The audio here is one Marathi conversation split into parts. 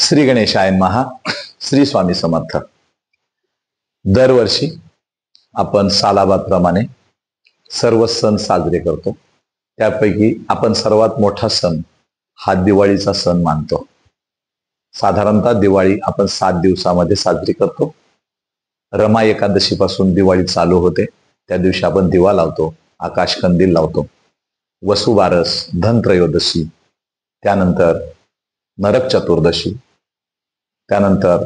श्री गणेशाय महा. श्री स्वामी समर्थ. दरवर्षी आपण सालाबादप्रमाणे सर्व सण साजरे करतो. त्यापैकी आपण सर्वात मोठा सण हा दिवाळीचा सण मानतो. साधारणतः दिवाळी आपण 7 दिवसामध्ये साजरी करतो. रमा एकादशी पासून दिवाळी चालू होते. त्या दिवशी आपण दिवा लावतो, आकाशकंदील लावतो. वसुबारस, धनत्रयोदशी, त्यानंतर नरक चतुर्दशी, त्यानंतर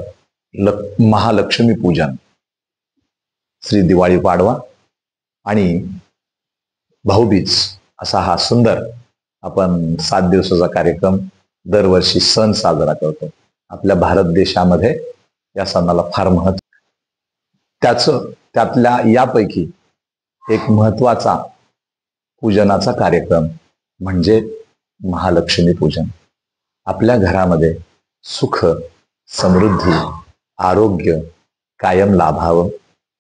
महालक्ष्मी पूजन, श्री दिवाळी पाडवा आणि भाऊबीज असा हा सुंदर आपण 7 दिवसाचा कार्यक्रम दरवर्षी सण साजरा करतो. आपल्या भारत देशामध्ये या सणाला फार महत्व. त्यातल्या यापैकी एक महत्वाचा पूजनाचा कार्यक्रम म्हणजे महालक्ष्मी पूजन. आपल्या घरामध्ये सुख, समृद्धी, आरोग्य कायम लाभावं,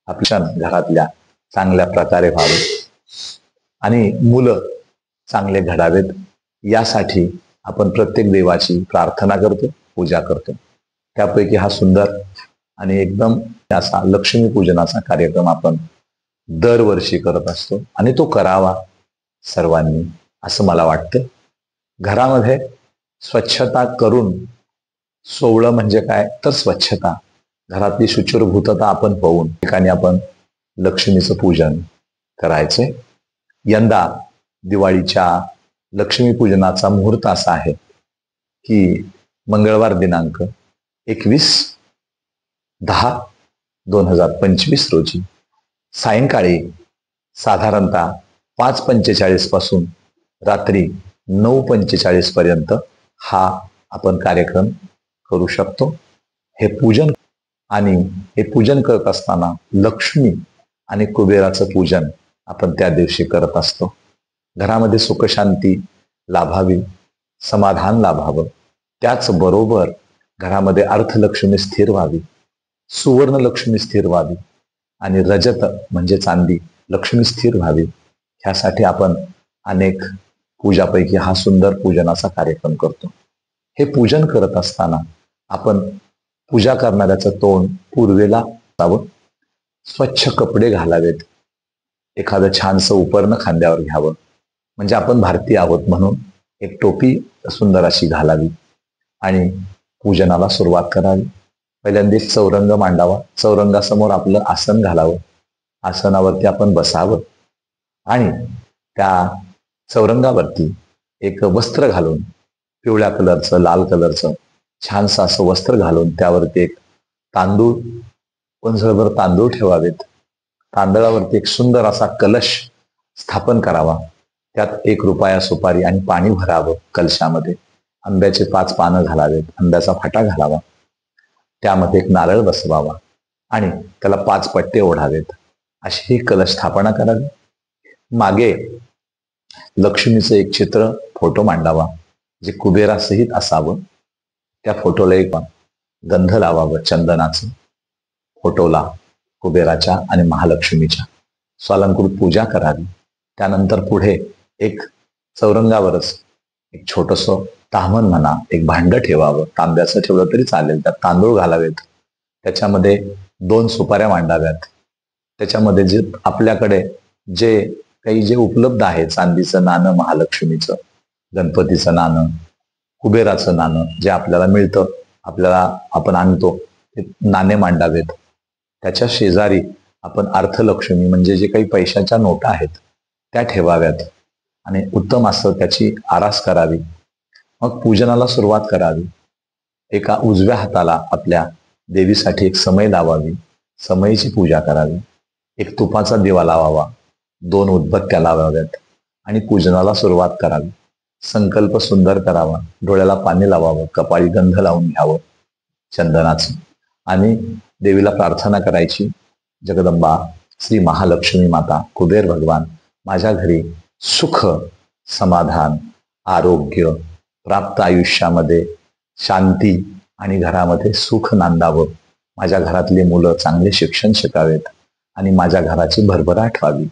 आपल्या घरातल्या चांगल्या प्रकारे व्हावे आणि मुलं चांगले घडावेत, यासाठी आपण प्रत्येक देवाची प्रार्थना करतो, पूजा करतो. त्यापैकी हा सुंदर आणि एकदम असा लक्ष्मी पूजनाचा कार्यक्रम आपण दरवर्षी करत असतो आणि तो करावा सर्वांनी असं मला वाटतं. घरामध्ये स्वच्छता करून, सोवळं म्हणजे काय तर स्वच्छता, घरातली शुचिर्भूतता आपण पाहून ठिकाणी आपण लक्ष्मीचं पूजन करायचे. यंदा दिवाळीच्या लक्ष्मी पूजनाचा मुहूर्त असा आहे की मंगळवार दिनांक 21/10/2025 रोजी सायंकाळी साधारणतः 5:45 पासून रात्री 9:45 पर्यंत हा आपण कार्यक्रम करू शकतो. हे पूजन करत असताना लक्ष्मी आणि कुबेराचं पूजन आपण त्या दिवशी करत असतो. घरामध्ये सुखशांती लाभावी, समाधान लाभावं, त्याचबरोबर घरामध्ये अर्थलक्ष्मी स्थिर व्हावी, सुवर्ण लक्ष्मी स्थिर व्हावी आणि रजत म्हणजे चांदी लक्ष्मी स्थिर व्हावी, ह्यासाठी आपण अनेक पूजापैकी हा सुंदर पूजनाचा कार्यक्रम करतो. हे पूजन करत असताना आपण पूजा करणाऱ्याचं तोंड पूर्वेला असावं, स्वच्छ कपडे घालावेत, एखादं छानसं उपरणं खांद्यावर घ्यावं, म्हणजे आपण भारतीय आहोत म्हणून एक टोपी सुंदर अशी घालावी आणि पूजनाला सुरुवात करावी. पहिल्यांदा एक चौरंग मांडावा, चौरंगासमोर आपलं आसन घालावं, आसनावरती आपण बसावं आणि त्या चौरंगावरती एक वस्त्र घालून, पिवळ्या कलरचं, लाल कलरचं छानसं असं वस्त्र घालून त्यावरती एक तांदूळ, पंजळभर तांदूळ ठेवावेत. तांदळावरती एक सुंदर असा कलश स्थापन करावा. त्यात 1 रुपया सुपारी आणि पाणी भरावं कलशामध्ये. आंब्याचे 5 पानं घालावेत, आंब्याचा फाटा घालावा, त्यामध्ये एक नारळ बसवावा आणि त्याला 5 पट्टे ओढावेत. अशी ही कलश स्थापना करावी. मागे लक्ष्मीचं एक चित्र, फोटो मांडावा जे कुबेरासहित असावं. त्या फोटोला एक गंध लावावं चंदनाचं, फोटोला कुबेराच्या आणि महालक्ष्मीच्या. स्वालंकृत पूजा करावी. त्यानंतर पुढे एक चौरंगावरच एक छोटंसं ताम्हण म्हणा, एक भांड ठेवावं, तांब्याचं ठेवलं तरी चालेल. त्यात तांदूळ घालावेत, त्याच्यामध्ये 2 सुपाऱ्या मांडाव्यात. त्याच्यामध्ये जे आपल्याकडे जे उपलब्ध आहे, चांदीचं नाणं महालक्ष्मीचं, गणपतीचं नाणं, कुबेराचं नाणं जे आपल्याला मिळतं, आपण आणतो ते नाणे मांडावेत. त्याच्या शेजारी आपण अर्थलक्ष्मी म्हणजे जे काही पैशाच्या नोटा आहेत त्या ठेवाव्यात आणि उत्तम असं त्याची आरास करावी. मग पूजनाला सुरुवात करावी. एका उजव्या हाताला आपल्या देवीसाठी एक समय लावावी, समयीची पूजा करावी. एक तुपाचा दिवा लावावा, 2 उदबत्त्या लावाव्यात आणि पूजनाला सुरुवात करावी. संकल्प सुंदर करावा, डोळ्याला पाणी लावावं, कपाळी गंध लावून घ्यावं चंदनाचं आणि देवीला प्रार्थना करायची, जगदंबा, श्री महालक्ष्मी माता, कुबेर भगवान, माझ्या घरी सुख, समाधान, आरोग्य, प्राप्त आयुष्यामध्ये शांती आणि घरामध्ये सुख नांदावं. माझ्या घरातली मुलं चांगले शिक्षण शिकावेत आणि माझ्या घराची भरभराट व्हावी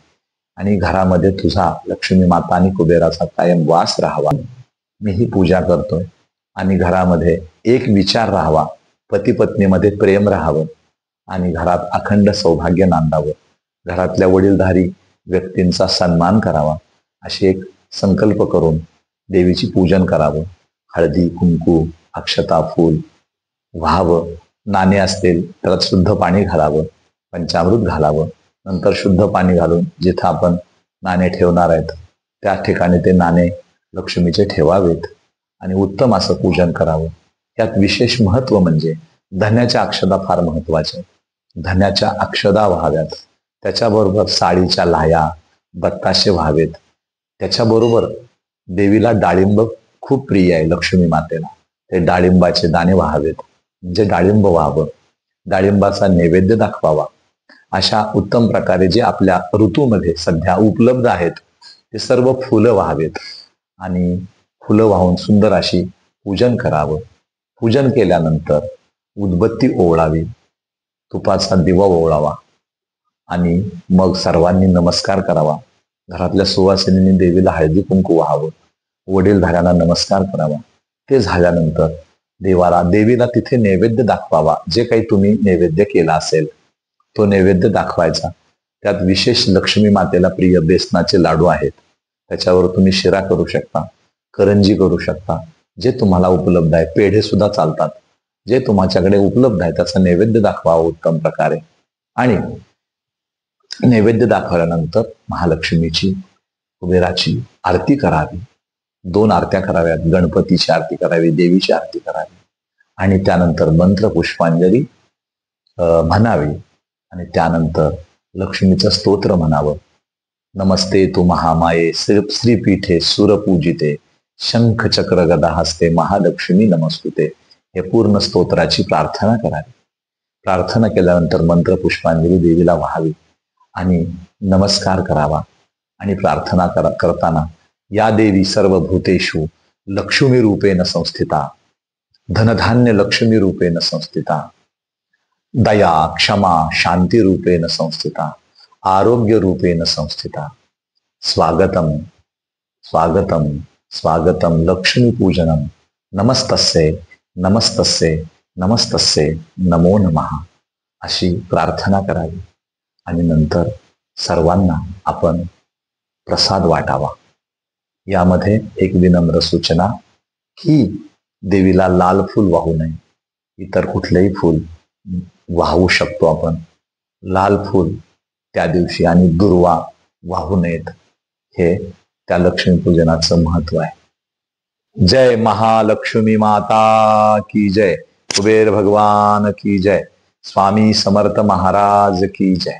आणि घरामध्ये तुझा लक्ष्मी माता आणि कुबेराचा कायम वास राहावा. मी ही पूजा करतोय. आणि घरामध्ये एक विचार राहावा, पती पत्नीमध्ये प्रेम राहावं आणि घरात अखंड सौभाग्य नांदावं, घरातल्या वडीलधारी व्यक्तींचा सन्मान करावा, अशी एक संकल्प करून देवीची पूजन करावं. हळदी कुंकू अक्षता फूल व्हावं, नाणे असतील त्याला शुद्ध पाणी घालावं, पंचामृत घालावं, नंतर शुद्ध पाणी घालून जिथं आपण नाणे ठेवणार आहेत त्या ठिकाणी ते नाणे लक्ष्मीचे ठेवावेत आणि उत्तम असं पूजन करावं. यात विशेष महत्व म्हणजे धन्याच्या अक्षदा फार महत्वाच्या. धन्याच्या अक्षदा व्हाव्यात, त्याच्याबरोबर साडीच्या लाया बत्ताशे व्हावेत. त्याच्याबरोबर देवीला डाळिंब खूप प्रिय आहे लक्ष्मी मातेला, ते डाळिंबाचे दाणे व्हावेत, म्हणजे डाळिंब व्हावं, डाळिंबाचा नैवेद्य दाखवावा. अशा उत्तम प्रकारे जे आपल्या ऋतूमध्ये सध्या उपलब्ध आहेत ते सर्व फुलं व्हावेत आणि फुलं वाहून सुंदर अशी पूजन करावं. पूजन केल्यानंतर उदबत्ती ओवाळावी, तुपाचा दिवा ओवाळावा आणि मग सर्वांनी नमस्कार करावा. घरातल्या सुवासिनींनी देवीला हळदी कुंकू व्हावं, वडीलधाऱ्यांना नमस्कार करावा. ते झाल्यानंतर देवीला तिथे नैवेद्य दाखवावा. जे काही तुम्ही नैवेद्य केला असेल तो नैवेद्य दाखवायचा. त्यात विशेष लक्ष्मी मातेला प्रिय बेसनाचे लाडू आहेत, त्याच्यावर तुम्ही शिरा करू शकता, करंजी करू शकता, जे तुम्हाला उपलब्ध आहे. पेढे सुद्धा चालतात. जे तुमच्याकडे उपलब्ध आहे त्याचा नैवेद्य दाखवावा उत्तम प्रकारे. आणि नैवेद्य दाखवल्यानंतर महालक्ष्मीची कुबेराची आरती करावी. 2 आरत्या कराव्यात, गणपतीची आरती करावी, देवीची आरती करावी आणि त्यानंतर मंत्र पुष्पांजली म्हणावी आणि त्यानंतर लक्ष्मीचं स्तोत्र म्हणावं. नमस्ते तू महामाये श्रीपीठे सुरपूजिते शंख चक्र गदा हस्ते महालक्ष्मी नमस्तुते. हे पूर्ण स्तोत्राची प्रार्थना करावी. प्रार्थना केल्यानंतर मंत्र पुष्पांजली देवीला व्हावी आणि नमस्कार करावा आणि प्रार्थना करताना या देवी सर्व भूतेषु लक्ष्मी रूपेण संस्थिता, धनधान्य लक्ष्मी रूपेण संस्थिता, दया क्षमा शांती रूपेण संस्थिता, आरोग्य रूपेण संस्थिता. स्वागतम स्वागतम स्वागतम लक्ष्मी पूजनम. नमस्तस्ये नमस्तस्ये नमस्तस्ये नमो नमः अशी प्रार्थना करावी आणि नंतर सर्वांना आपण प्रसाद वाटावा. यामध्ये एक विनम्र सूचना की देवीला लाल फूल वाहू नये, इतर कुठलेही फूल वाहू शकतो आपण. लाल फूल त्या दिवशी आणि दुर्वा वाहू नयेत. हे त्या लक्ष्मीपूजनाचं महत्व आहे. जय महालक्ष्मी माता की जय, कुबेर भगवान की जय, स्वामी समर्थ महाराज की जय.